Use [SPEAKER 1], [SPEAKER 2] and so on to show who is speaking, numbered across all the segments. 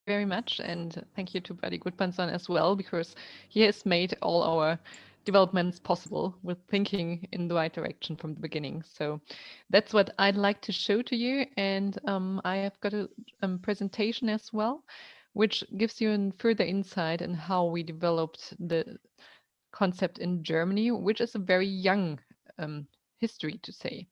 [SPEAKER 1] very much, and thank you to Buddy Goodmanson as well, because he has made all our developments possible with thinking in the right direction from the beginning. So that's what I'd like to show to you, and I have got a presentation as well, which gives you a further insight in how we developed the concept in Germany, which is a very young history to say.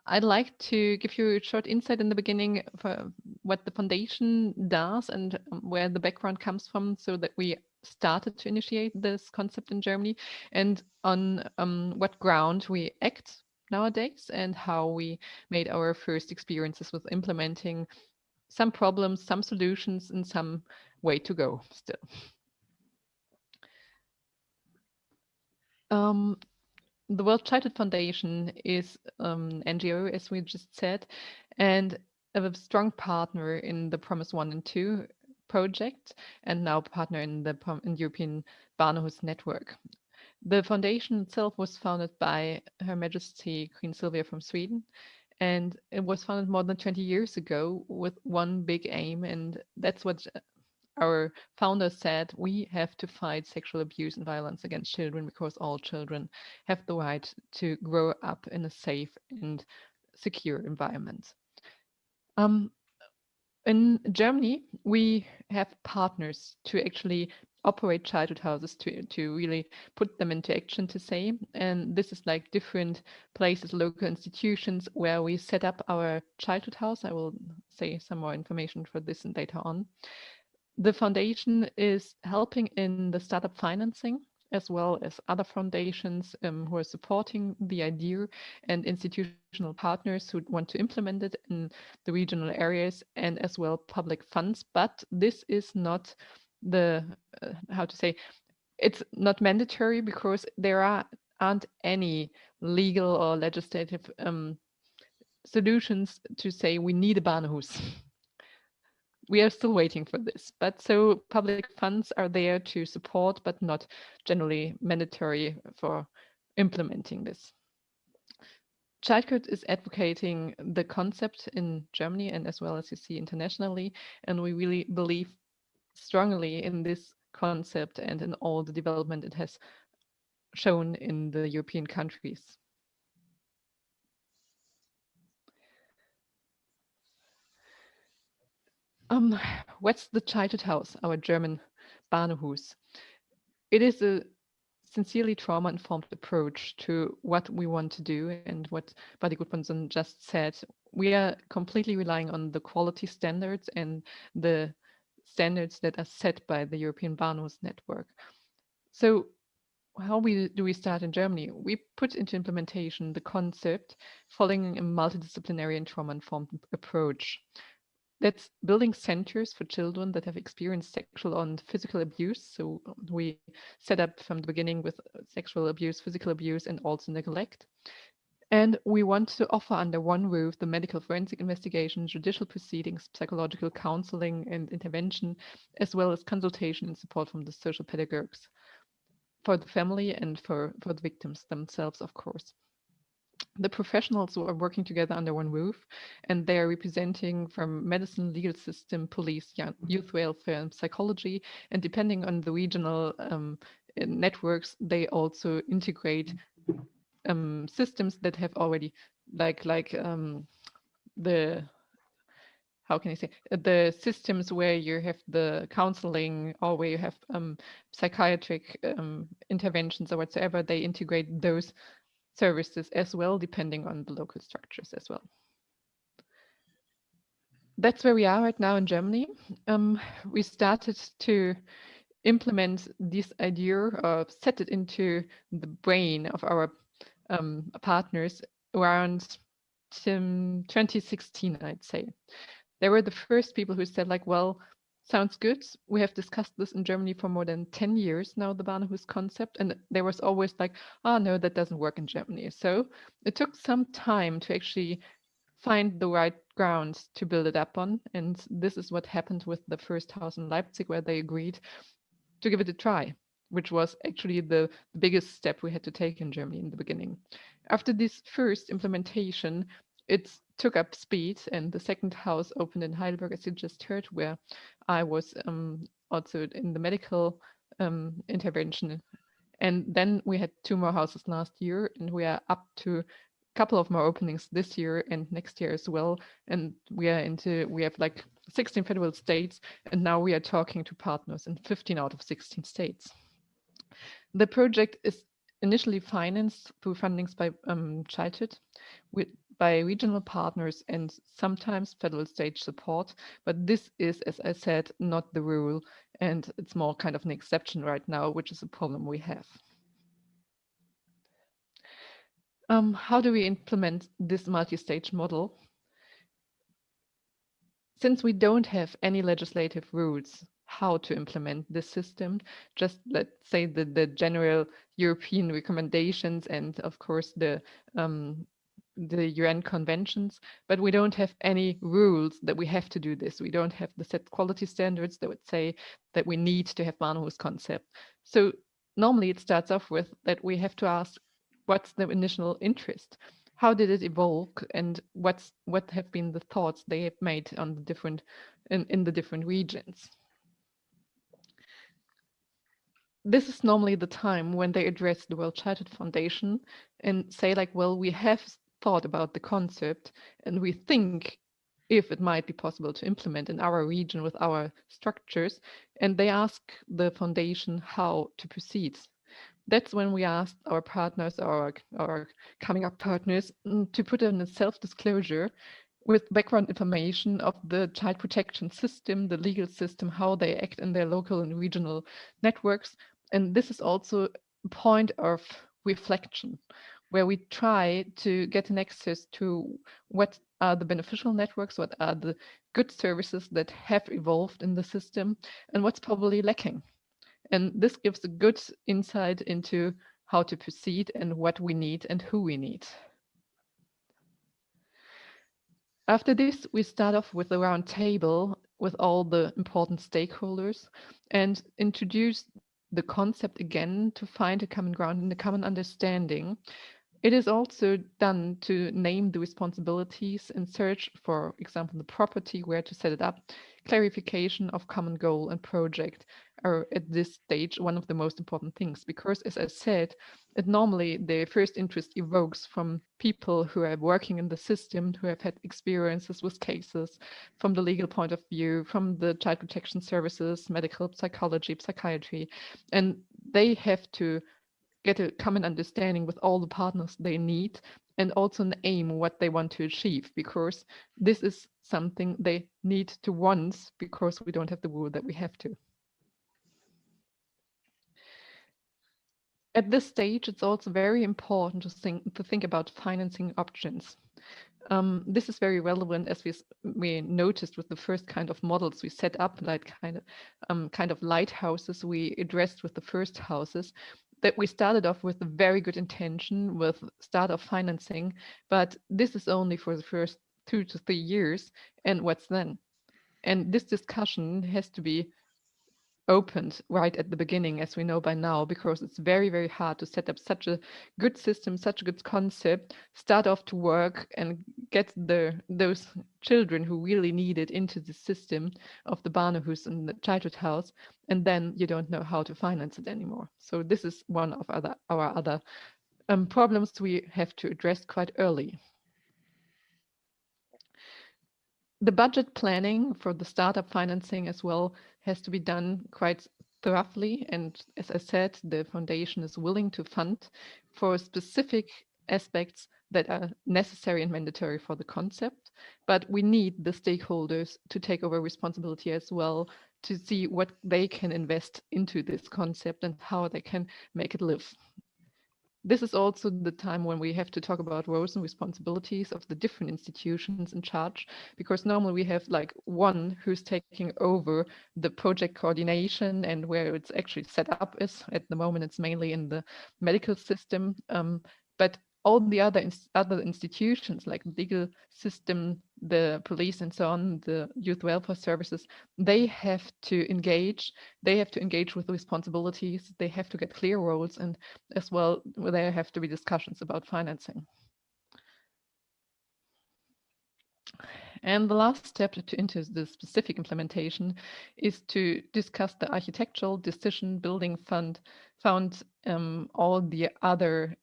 [SPEAKER 1] I'd like to give you a short insight in the beginning for what the foundation does and where the background comes from, so that we started to initiate this concept in Germany, and on what ground we act nowadays, and how we made our first experiences with implementing some problems, some solutions, and some way to go still. Um, The World Childhood Foundation is NGO, as we just said, and a strong partner in the Promise 1 and 2 project, and now partner in the European Barnahus network. The foundation itself was founded by Her Majesty Queen Sylvia from Sweden, and it was founded more than 20 years ago with one big aim, and that's what our founder said: we have to fight sexual abuse and violence against children, because all children have the right to grow up in a safe and secure environment. Um, in Germany, we have partners to actually operate childhood houses, to really put them into action, to say. And this is like different places, local institutions, where we set up our childhood house. I will say some more information for this and later on. The foundation is helping in the startup financing, as well as other foundations who are supporting the idea, and institutional partners who want to implement it in the regional areas, and as well public funds. But this is not the, how to say, it's not mandatory, because there aren't any legal or legislative solutions to say we need a Barnahus. We are still waiting for this, but so public funds are there to support, but not generally mandatory for implementing this. Childhood is advocating the concept in Germany, and as well as you see internationally, and we really believe strongly in this concept and in all the development it has shown in the European countries. What's the Childhood House, our German Barnahus? It is a sincerely trauma-informed approach to what we want to do, and what Buddy Gudmundsson just said. We are completely relying on the quality standards and the standards that are set by the European Barnahus network. So how do we start in Germany? We put into implementation the concept following a multidisciplinary and trauma-informed approach. That's building centers for children that have experienced sexual and physical abuse. So we set up from the beginning with sexual abuse, physical abuse, and also neglect. And we want to offer under one roof the medical forensic investigation, judicial proceedings, psychological counseling and intervention, as well as consultation and support from the social pedagogues for the family and for the victims themselves, of course. The professionals who are working together under one roof, and they are representing from medicine, legal system, police, youth welfare, and psychology. And depending on the regional networks, they also integrate systems that have already, like the, how can I say, the systems where you have the counseling, or where you have psychiatric interventions or whatsoever. They integrate those services as well, depending on the local structures as well. That's where we are right now in Germany. We started to implement this idea, or set it into the brain of our partners around 2016, I'd say. They were the first people who said, like, well, sounds good. We have discussed this in Germany for more than 10 years now, the Barnahus concept. And there was always like, oh, no, that doesn't work in Germany. So it took some time to actually find the right grounds to build it up on. And this is what happened with the first house in Leipzig, where they agreed to give it a try, which was actually the biggest step we had to take in Germany in the beginning. After this first implementation, it's took up speed, and the second house opened in Heidelberg, as you just heard, where I was also in the medical intervention. And then we had 2 more houses last year, and we are up to a couple of more openings this year and next year as well. And we have like 16 federal states, and now we are talking to partners in 15 out of 16 states. The project is initially financed through fundings by Childhood, by regional partners and sometimes federal state support. But this is, as I said, not the rule, and it's more kind of an exception right now, which is a problem we have. How do we implement this multi-stage model? Since we don't have any legislative rules how to implement this system, just let's say the general European recommendations and of course the UN conventions, but we don't have any rules that we have to do this. We don't have the set quality standards that would say that we need to have Barnahus concept. So normally it starts off with that we have to ask, what's the initial interest? How did it evolve, and what have been the thoughts they have made on the different in the different regions? This is normally the time when they address the World Childhood Foundation and say like, well, we have thought about the concept and we think if it might be possible to implement in our region with our structures, and they ask the foundation how to proceed. That's when we asked our partners, our coming up partners, to put in a self-disclosure with background information of the child protection system, the legal system, how they act in their local and regional networks. And this is also a point of reflection, where we try to get an access to what are the beneficial networks, what are the good services that have evolved in the system, and what's probably lacking. And this gives a good insight into how to proceed and what we need and who we need. After this, we start off with a round table with all the important stakeholders and introduce the concept again to find a common ground and a common understanding. It is also done to name the responsibilities and search, for example, the property, where to set it up. Clarification of common goal and project are at this stage one of the most important things, because as I said, it normally the first interest evokes from people who are working in the system, who have had experiences with cases from the legal point of view, from the child protection services, medical psychology, psychiatry, and they have to get a common understanding with all the partners they need, and also an aim what they want to achieve, because this is something they need to want, because we don't have the rule that we have to. At this stage, it's also very important to think about financing options. This is very relevant, as we noticed with the first kind of models we set up, like kind of lighthouses we addressed with the first houses, that we started off with a very good intention with start of financing, but this is only for the first 2 to 3 years, and what's then? And this discussion has to be opened right at the beginning, as we know by now, because it's very, very hard to set up such a good system, such a good concept, start off to work and get those children who really need it into the system of the Barnahus and the Childhood-Haus, and then you don't know how to finance it anymore. So this is one of our other problems we have to address quite early. The budget planning for the startup financing as well has to be done quite thoroughly. And as I said, the foundation is willing to fund for specific aspects that are necessary and mandatory for the concept. But we need the stakeholders to take over responsibility as well, to see what they can invest into this concept and how they can make it live. This is also the time when we have to talk about roles and responsibilities of the different institutions in charge, because normally we have like one who's taking over the project coordination, and where it's actually set up is at the moment it's mainly in the medical system, but all the other institutions like the legal system, the police and so on, the youth welfare services, they have to engage. They have to engage with the responsibilities. They have to get clear roles, and as well, there have to be discussions about financing. And the last step into the specific implementation is to discuss the architectural decision building found all the other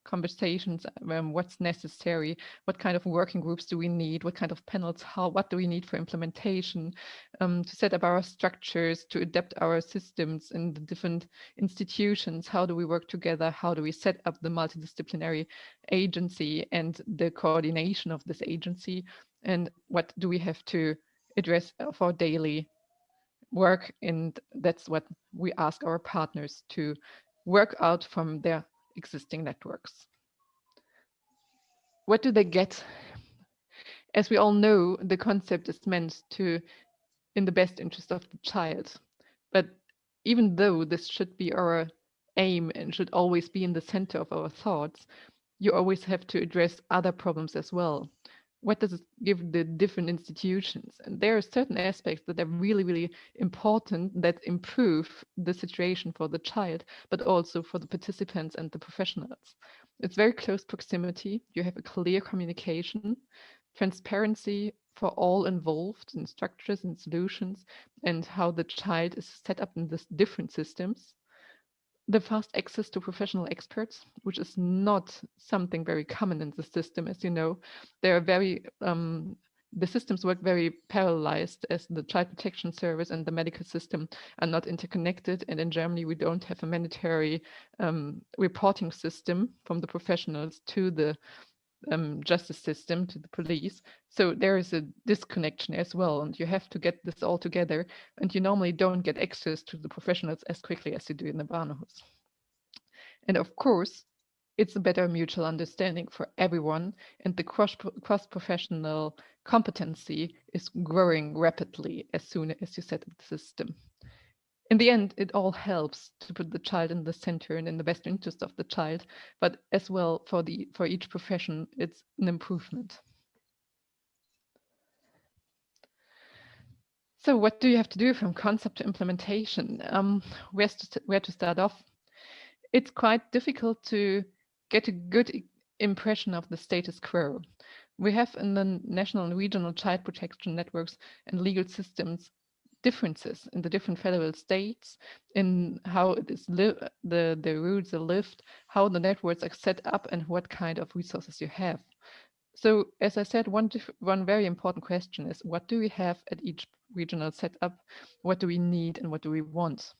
[SPEAKER 1] conversations, what's necessary, what kind of working groups do we need, what kind of panels, what do we need for implementation, to set up our structures, to adapt our systems in the different institutions, how do we work together, how do we set up the multidisciplinary agency and the coordination of this agency, and what do we have to address for daily work. And that's what we ask our partners to work out from their existing networks. What do they get? As we all know, the concept is meant to in the best interest of the child. But even though this should be our aim and should always be in the center of our thoughts, you always have to address other problems as well. What does it give the different institutions? And there are certain aspects that are really, really important that improve the situation for the child, but also for the participants and the professionals. It's very close proximity. You have a clear communication, transparency for all involved in structures and solutions, and how the child is set up in these different systems. The fast access to professional experts, which is not something very common in the system, as you know. They are the systems work very parallelized, as the child protection service and the medical system are not interconnected. And in Germany, we don't have a mandatory reporting system from the professionals to the justice system, to the police. So there is a disconnection as well, and you have to get this all together, and you normally don't get access to the professionals as quickly as you do in the Barnahus. And of course, it's a better mutual understanding for everyone, and the cross-professional competency is growing rapidly as soon as you set up the system. In the end, it all helps to put the child in the center and in the best interest of the child, but as well for each profession, it's an improvement. So what do you have to do from concept to implementation? Where to start off? It's quite difficult to get a good impression of the status quo. We have in the national and regional child protection networks and legal systems differences in the different federal states, in how it is the rules are lived, how the networks are set up, and what kind of resources you have. So, as I said, one very important question is, what do we have at each regional setup? What do we need and what do we want?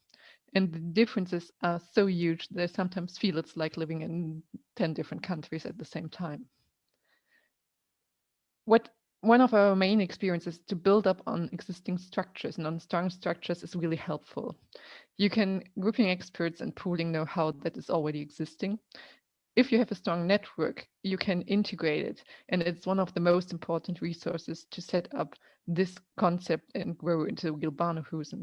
[SPEAKER 1] And the differences are so huge that I sometimes feel it's like living in 10 different countries at the same time. One of our main experiences to build up on existing structures and on strong structures is really helpful. You can grouping experts and pooling know-how that is already existing. If you have a strong network, you can integrate it, and it's one of the most important resources to set up this concept and grow into real Barnahus.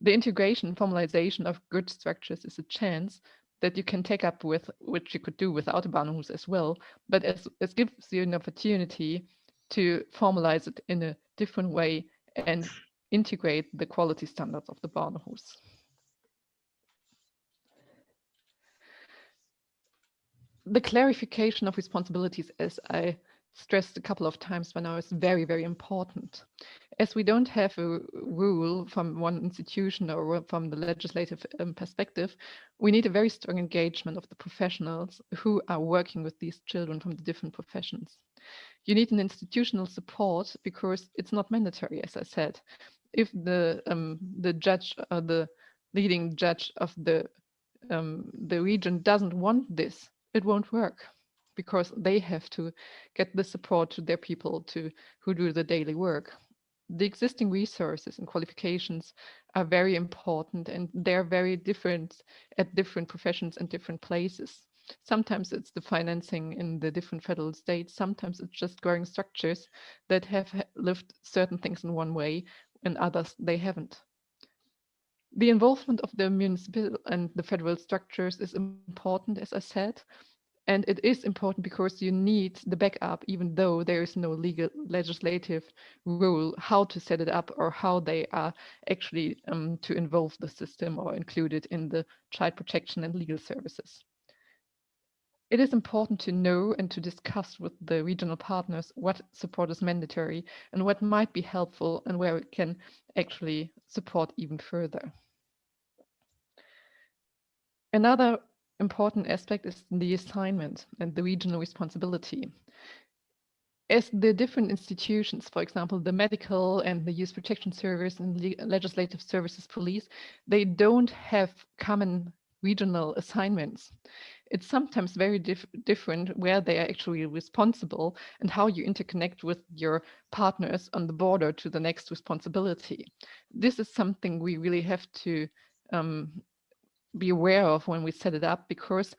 [SPEAKER 1] The integration, formalization of good structures is a chance that you can take up with, which you could do without a Barnahus as well, but it gives you an opportunity to formalize it in a different way and integrate the quality standards of the Barnahus. The clarification of responsibilities, as I stressed a couple of times when I was very, very important. As we don't have a rule from one institution or from the legislative perspective, we need a very strong engagement of the professionals who are working with these children from the different professions. You need an institutional support because it's not mandatory, as I said. If the judge or the leading judge of the region doesn't want this, it won't work, because they have to get the support to their people who do the daily work. The existing resources and qualifications are very important, and they're very different at different professions and different places. Sometimes it's the financing in the different federal states. Sometimes it's just growing structures that have lived certain things in one way and others they haven't. The involvement of the municipal and the federal structures is important, as I said, and it is important because you need the backup, even though there is no legal legislative rule how to set it up or how they are actually to involve the system or include it in the child protection and legal services. It is important to know and to discuss with the regional partners what support is mandatory and what might be helpful and where we can actually support even further. Another important aspect is the assignment and the regional responsibility. As the different institutions, for example, the medical and the youth protection service and legislative services police, they don't have common regional assignments. It's sometimes very different where they are actually responsible and how you interconnect with your partners on the border to the next responsibility. This is something we really have to be aware of when we set it up, because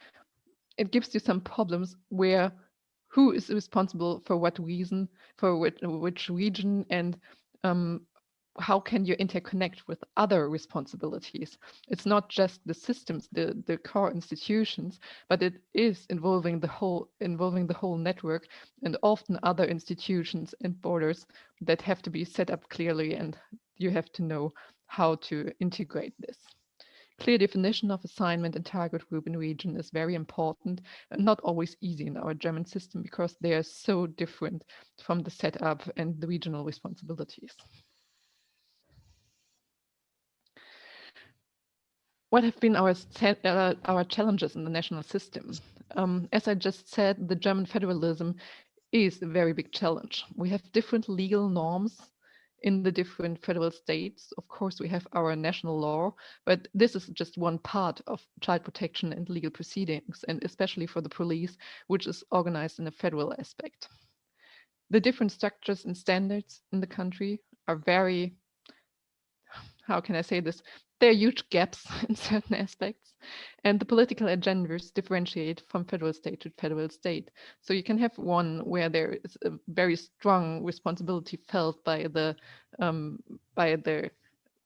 [SPEAKER 1] it gives you some problems where who is responsible for what reason, for which region, and how can you interconnect with other responsibilities. It's not just the systems, the core institutions, but it is involving the whole network, and often other institutions and borders that have to be set up clearly, and you have to know how to integrate this. Clear definition of assignment and target group and region is very important and not always easy in our German system, because they are so different from the setup and the regional responsibilities. What have been our challenges in the national system? As I just said, the German federalism is a very big challenge. We have different legal norms in the different federal states. Of course, we have our national law, but this is just one part of child protection and legal proceedings, and especially for the police, which is organized in a federal aspect. The different structures and standards in the country are very, how can I say this? There are huge gaps in certain aspects, and the political agendas differentiate from federal state to federal state. So you can have one where there is a very strong responsibility felt by the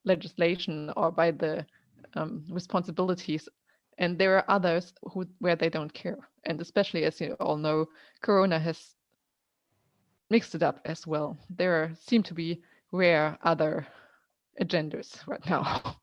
[SPEAKER 1] legislation or by the responsibilities, and there are others where they don't care. And especially, as you all know, Corona has mixed it up as well. There seem to be rare other agendas right now.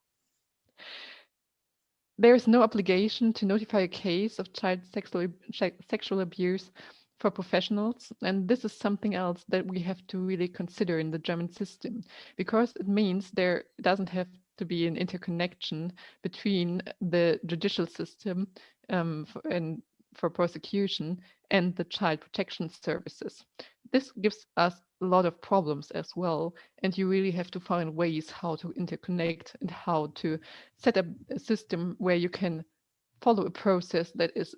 [SPEAKER 1] There is no obligation to notify a case of child sexual abuse for professionals, and this is something else that we have to really consider in the German system, because it means there doesn't have to be an interconnection between the judicial system for prosecution and the child protection services. This gives us a lot of problems as well, and you really have to find ways how to interconnect and how to set up a system where you can follow a process that is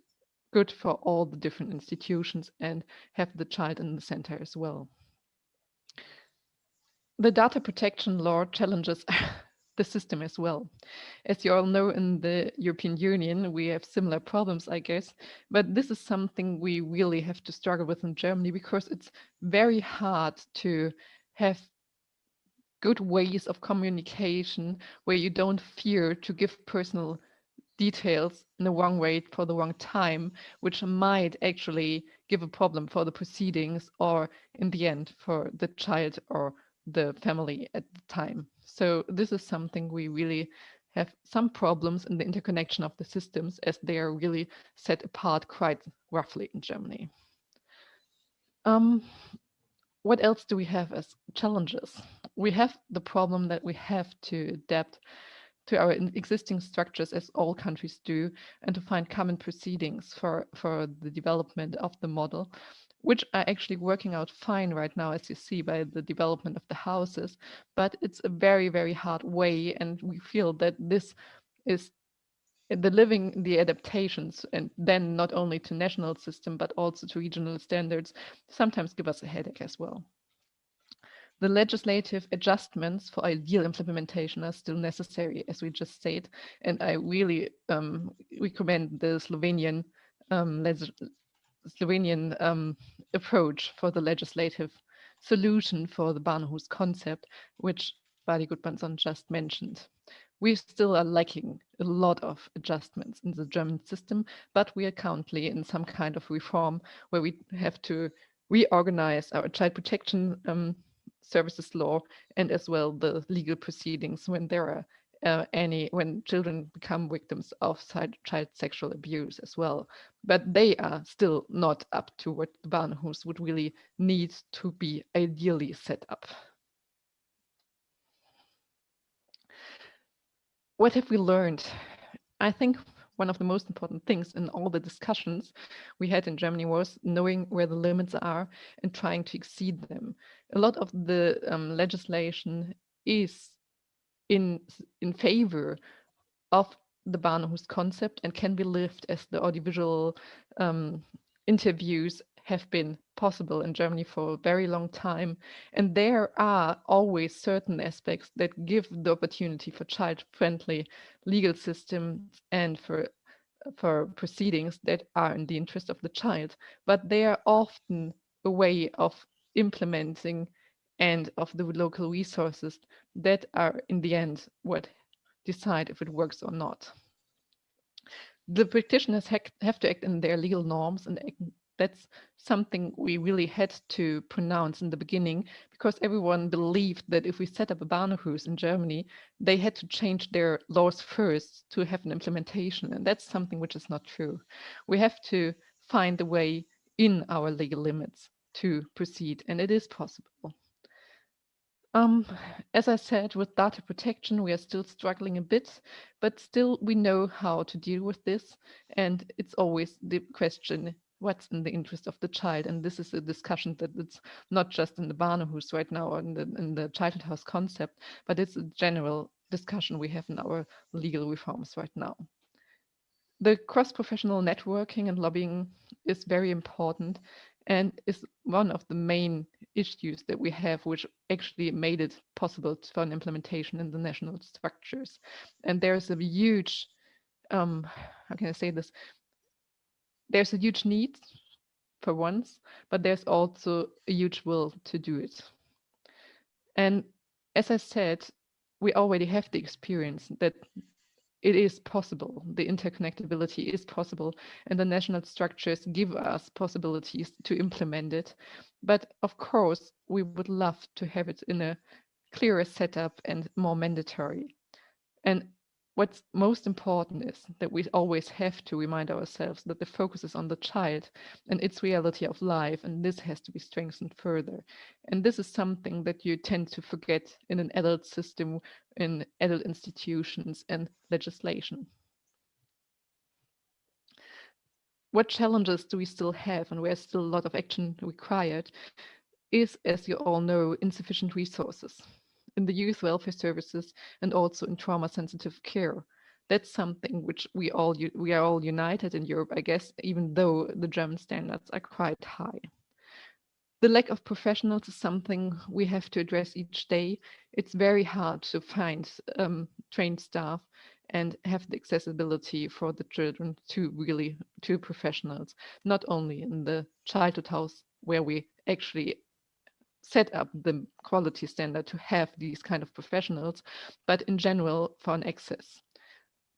[SPEAKER 1] good for all the different institutions and have the child in the center as well. The data protection law challenges the system as well. As you all know, in the European Union, we have similar problems, I guess, but this is something we really have to struggle with in Germany, because it's very hard to have good ways of communication where you don't fear to give personal details in the wrong way for the wrong time, which might actually give a problem for the proceedings or in the end for the child or the family at the time. So this is something we really have some problems in the interconnection of the systems, as they are really set apart quite roughly in Germany. What else do we have as challenges? We have the problem that we have to adapt to our existing structures, as all countries do, and to find common proceedings for the development of the model, which are actually working out fine right now, as you see by the development of the houses. But it's a very, very hard way, and we feel that this is the adaptations, and then not only to national system, but also to regional standards, sometimes give us a headache as well. The legislative adjustments for ideal implementation are still necessary, as we just said, and I really recommend the Slovenian approach for the legislative solution for the Barnahus concept, which Badi Gudmundsson just mentioned. We still are lacking a lot of adjustments in the German system, but we are currently in some kind of reform where we have to reorganize our child protection services law, and as well the legal proceedings when there are when children become victims of child sexual abuse as well. But they are still not up to what the Barnahus would really need to be ideally set up. What have we learned? I think one of the most important things in all the discussions we had in Germany was knowing where the limits are and trying to exceed them. A lot of the legislation is in favor of the Barnahus concept and can be lived as the audiovisual interviews have been possible in Germany for a very long time. And there are always certain aspects that give the opportunity for child-friendly legal systems and for proceedings that are in the interest of the child. But they are often a way of implementing and of the local resources that are in the end what decide if it works or not. The practitioners have to act in their legal norms, and that's something we really had to pronounce in the beginning, because everyone believed that if we set up a Barnahus in Germany, they had to change their laws first to have an implementation, and that's something which is not true. We have to find a way in our legal limits to proceed, and it is possible. As I said, with data protection, we are still struggling a bit, but still we know how to deal with this. And it's always the question, what's in the interest of the child? And this is a discussion that it's not just in the Barnahus right now or in the Childhood-Haus concept, but it's a general discussion we have in our legal reforms right now. The cross-professional networking and lobbying is very important and is one of the main issues that we have, which actually made it possible for an implementation in the national structures. And there's a huge, how can I say this? There's a huge need for once, but there's also a huge will to do it. And as I said, we already have the experience that it is possible. The interconnectability is possible, and the national structures give us possibilities to implement it. But of course, we would love to have it in a clearer setup and more mandatory. And what's most important is that we always have to remind ourselves that the focus is on the child and its reality of life, and this has to be strengthened further. And this is something that you tend to forget in an adult system, in adult institutions and legislation. What challenges do we still have, and where's still a lot of action required, is, as you all know, insufficient resources in the youth welfare services and also in trauma-sensitive care. That's something which we are all united in Europe, I guess, even though the German standards are quite high. The lack of professionals is something we have to address each day. It's very hard to find trained staff and have the accessibility for the children to professionals, not only in the Childhood-Haus, where we actually set up the quality standard to have these kind of professionals, but in general for an access.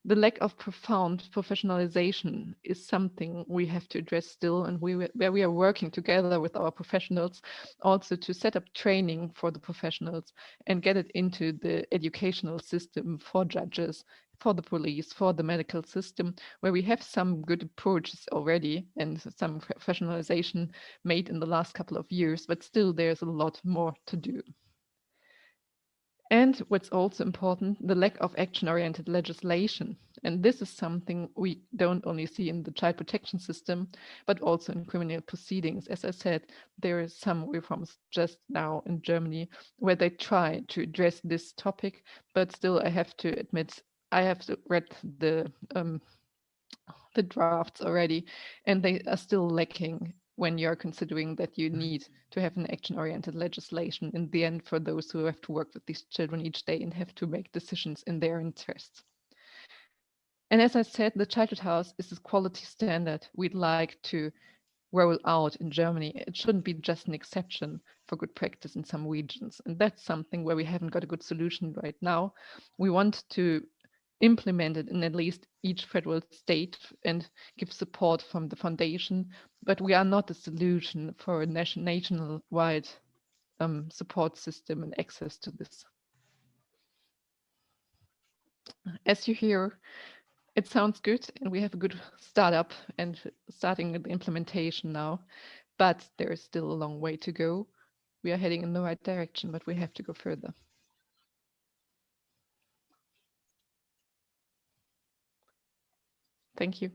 [SPEAKER 1] The lack of profound professionalization is something we have to address still, and where we are working together with our professionals also to set up training for the professionals and get it into the educational system for judges, for the police, for the medical system, where we have some good approaches already and some professionalization made in the last couple of years, but still there's a lot more to do. And what's also important, the lack of action-oriented legislation. And this is something we don't only see in the child protection system, but also in criminal proceedings. As I said, there are some reforms just now in Germany where they try to address this topic, but still I have to admit, I have read the drafts already, and they are still lacking when you're considering that you need to have an action-oriented legislation in the end for those who have to work with these children each day and have to make decisions in their interests. And as I said, the Childhood-Haus is a quality standard we'd like to roll out in Germany. It shouldn't be just an exception for good practice in some regions. And that's something where we haven't got a good solution right now. We want to implemented in at least each federal state and give support from the foundation, but we are not a solution for a national-wide support system and access to this. As you hear, it sounds good, and we have a good startup and starting the implementation now, but there is still a long way to go. We are heading in the right direction, but we have to go further. Thank you.